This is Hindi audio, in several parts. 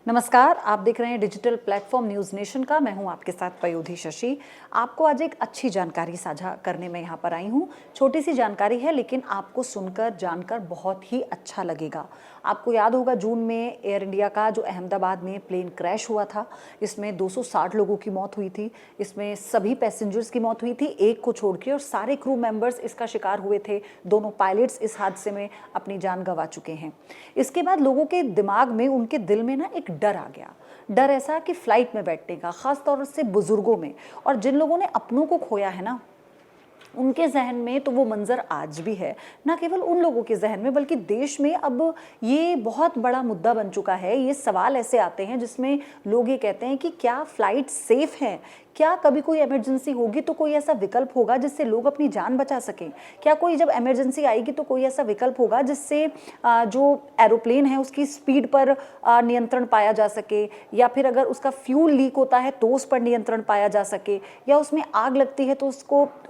नमस्कार, आप देख रहे हैं डिजिटल प्लेटफॉर्म न्यूज़ नेशन का। मैं हूं आपके साथ पयोधी शशि। आपको आज एक अच्छी जानकारी साझा करने में यहां पर आई हूं। छोटी सी जानकारी है लेकिन आपको सुनकर जानकर बहुत ही अच्छा लगेगा। आपको याद होगा जून में एयर इंडिया का जो अहमदाबाद में प्लेन क्रैश हुआ था, इसमें 260 लोगों की मौत हुई थी। इसमें सभी पैसेंजर्स की मौत हुई थी, एक को छोड़ के, और सारे क्रू मेंबर्स इसका शिकार हुए थे। दोनों पायलट्स इस हादसे में अपनी जान गंवा चुके हैं। इसके बाद लोगों के दिमाग में, उनके दिल में ना एक डर आ गया। डर ऐसा कि फ्लाइट में बैठने का, खास तौर से बुजुर्गों में, और जिन लोगों ने अपनों को खोया है ना, उनके जहन में तो वो मंजर आज भी है। ना केवल उन लोगों के जहन में बल्कि देश में अब ये बहुत बड़ा मुद्दा बन चुका है। ये सवाल ऐसे आते हैं जिसमें लोग ये कहते हैं कि क्या फ्लाइट सेफ है, क्या कभी कोई इमरजेंसी होगी तो कोई ऐसा विकल्प होगा जिससे लोग अपनी जान बचा सकें, क्या कोई जब इमरजेंसी आएगी तो कोई ऐसा विकल्प होगा जिससे जो एरोप्लेन है उसकी स्पीड पर नियंत्रण पाया जा सके, या फिर अगर उसका फ्यूल लीक होता है तो उस पर नियंत्रण पाया जा सके, या उसमें आग लगती है तो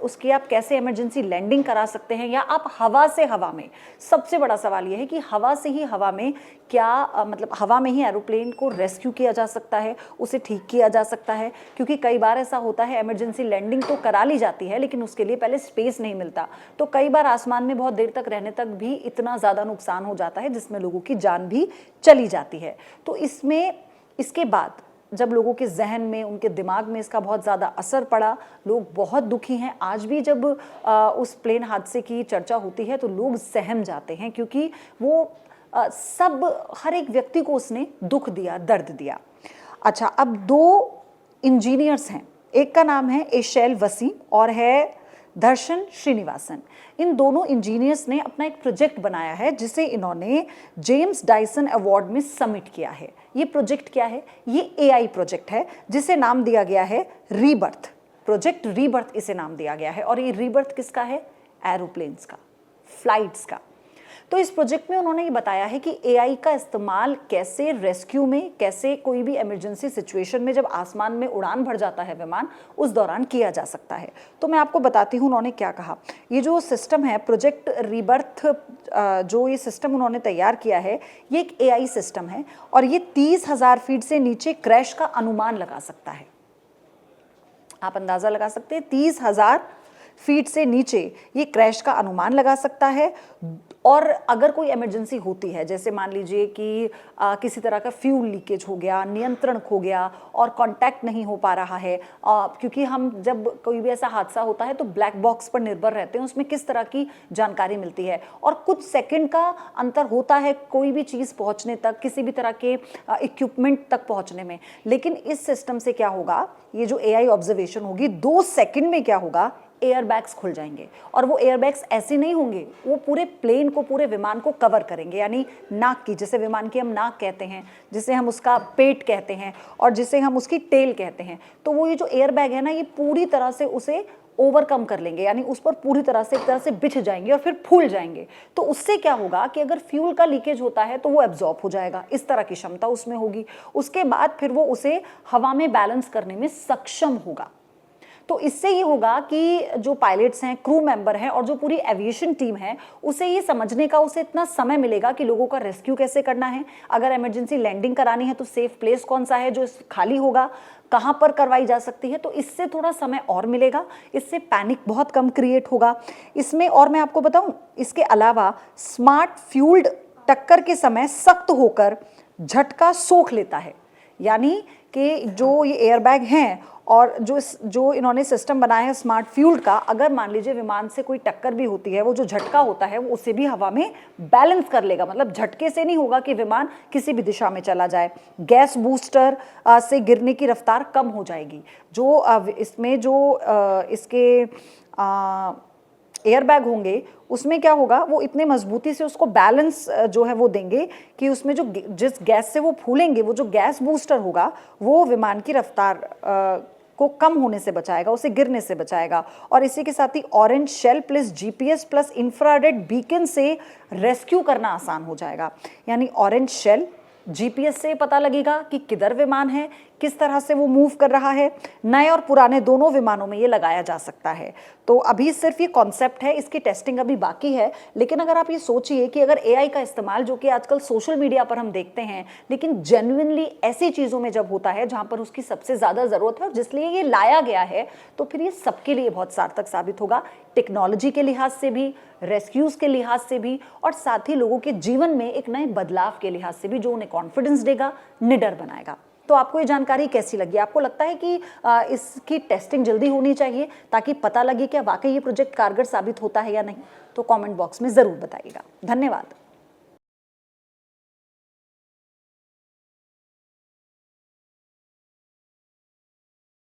उसकी आप कैसे इमरजेंसी लैंडिंग करा सकते हैं, या आप हवा से हवा में। सबसे बड़ा सवाल यह है कि हवा से ही हवा में क्या मतलब हवा में ही एरोप्लेन को रेस्क्यू किया जा सकता है, उसे ठीक किया जा सकता है। क्योंकि कई बार ऐसा होता है इमरजेंसी लैंडिंग तो करा ली जाती है लेकिन उसके लिए पहले स्पेस नहीं मिलता, तो कई बार आसमान में बहुत देर तक रहने तक भी इतना ज़्यादा नुकसान हो जाता है जिसमें लोगों की जान भी चली जाती है। तो इसके बाद जब लोगों के जहन में, उनके दिमाग में इसका बहुत ज़्यादा असर पड़ा, लोग बहुत दुखी हैं। आज भी जब उस प्लेन हादसे की चर्चा होती है तो लोग सहम जाते हैं, क्योंकि वो हर एक व्यक्ति को उसने दुख दिया, दर्द दिया। अच्छा, अब दो इंजीनियर्स हैं, एक का नाम है एशेल वसीम और है दर्शन श्रीनिवासन। इन दोनों इंजीनियर्स ने अपना एक प्रोजेक्ट बनाया है जिसे इन्होंने जेम्स डायसन अवार्ड में सबमिट किया है। ये प्रोजेक्ट क्या है? ये एआई प्रोजेक्ट है जिसे नाम दिया गया है रीबर्थ। प्रोजेक्ट रीबर्थ इसे नाम दिया गया है। और ये रीबर्थ किसका है? एरोप्लेन्स का, फ्लाइट्स का। तो इस प्रोजेक्ट में उन्होंने ये बताया है कि एआई का इस्तेमाल कैसे रेस्क्यू में, कैसे कोई भी इमरजेंसी सिचुएशन में जब आसमान में उड़ान भर जाता है विमान, उस दौरान किया जा सकता है। तो मैं आपको बताती हूँ उन्होंने क्या कहा। ये जो सिस्टम है, प्रोजेक्ट रीबर्थ, जो ये सिस्टम उन्होंने तैयार किया है, ये एक एआई सिस्टम है और ये 30,000 फीट से नीचे क्रैश का अनुमान लगा सकता है। आप अंदाज़ा लगा सकते हैं, 30,000 फीट से नीचे ये क्रैश का अनुमान लगा सकता है। और अगर कोई इमरजेंसी होती है, जैसे मान लीजिए कि किसी तरह का फ्यूल लीकेज हो गया, नियंत्रण खो गया और कांटेक्ट नहीं हो पा रहा है, क्योंकि हम जब कोई भी ऐसा हादसा होता है तो ब्लैक बॉक्स पर निर्भर रहते हैं, उसमें किस तरह की जानकारी मिलती है और कुछ सेकंड का अंतर होता है कोई भी चीज़ पहुंचने तक, किसी भी तरह के इक्विपमेंट तक पहुंचने में। लेकिन इस सिस्टम से क्या होगा, ये जो एआई ऑब्जर्वेशन होगी, 2 सेकंड में क्या होगा, एयरबैग्स खुल जाएंगे। और वो एयरबैग्स ऐसे नहीं होंगे, वो पूरे प्लेन को, पूरे विमान को कवर करेंगे। यानी नाक की, जैसे विमान की हम नाक कहते हैं, जिसे हम उसका पेट कहते हैं और जिसे हम उसकी टेल कहते हैं, तो वो ये जो एयरबैग है ना, ये पूरी तरह से उसे ओवरकम कर लेंगे, यानी उस पर पूरी तरह से एक तरह से बिछ जाएंगे और फिर फूल जाएंगे। तो उससे क्या होगा कि अगर फ्यूल का लीकेज होता है तो वो एब्जॉर्ब हो जाएगा, इस तरह की क्षमता उसमें होगी। उसके बाद फिर वो उसे हवा में बैलेंस करने में सक्षम होगा। तो इससे ये होगा कि जो पायलट्स हैं, क्रू मेंबर हैं और जो पूरी एविएशन टीम है, उसे ये समझने का, उसे इतना समय मिलेगा कि लोगों का रेस्क्यू कैसे करना है, अगर इमरजेंसी लैंडिंग करानी है तो सेफ प्लेस कौन सा है जो खाली होगा, कहाँ पर करवाई जा सकती है। तो इससे थोड़ा समय और मिलेगा, इससे पैनिक बहुत कम क्रिएट होगा इसमें। और मैं आपको बताऊं, इसके अलावा स्मार्ट फ्यूल्ड टक्कर के समय सख्त होकर झटका सोख लेता है। यानी कि जो ये एयरबैग हैं और जो इन्होंने सिस्टम बनाया है स्मार्ट फ्यूल्ड का, अगर मान लीजिए विमान से कोई टक्कर भी होती है, वो जो झटका होता है वो उसे भी हवा में बैलेंस कर लेगा। मतलब झटके से नहीं होगा कि विमान किसी भी दिशा में चला जाए। गैस बूस्टर से गिरने की रफ्तार कम हो जाएगी। इसमें जो इसके एयरबैग होंगे, उसमें क्या होगा, वो इतने मजबूती से उसको बैलेंस जो है वो देंगे कि उसमें जो जिस गैस से वो फूलेंगे, वो जो गैस बूस्टर होगा, वो विमान की रफ्तार को कम होने से बचाएगा, उसे गिरने से बचाएगा। और इसी के साथ ही orange shell plus GPS plus infrared beacon से रेस्क्यू करना आसान हो जाएगा। यानी ऑरेंज शेल, जीपीएस से पता लगेगा कि किधर विमान है, किस तरह से वो मूव कर रहा है, नए और पुराने दोनों विमानों में ये लगाया जा सकता है। तो अभी सिर्फ ये कॉन्सेप्ट है, इसकी टेस्टिंग अभी बाकी है। लेकिन अगर आप ये सोचिए कि अगर एआई का इस्तेमाल, जो कि आजकल सोशल मीडिया पर हम देखते हैं, लेकिन जेन्युइनली ऐसी चीज़ों में जब होता है जहाँ पर उसकी सबसे ज़्यादा ज़रूरत है और जिसलिए ये लाया गया है, तो फिर ये सबके लिए बहुत सार्थक साबित होगा, टेक्नोलॉजी के लिहाज से भी, रेस्क्यूज़ के लिहाज से भी, और साथ ही लोगों के जीवन में एक नए बदलाव के लिहाज से भी, जो उन्हें कॉन्फिडेंस देगा, निडर बनाएगा। तो आपको ये जानकारी कैसी लगी? आपको लगता है कि इसकी टेस्टिंग जल्दी होनी चाहिए ताकि पता लगे कि वाकई ये प्रोजेक्ट कारगर साबित होता है या नहीं? तो कमेंट बॉक्स में ज़रूर बताइएगा। धन्यवाद।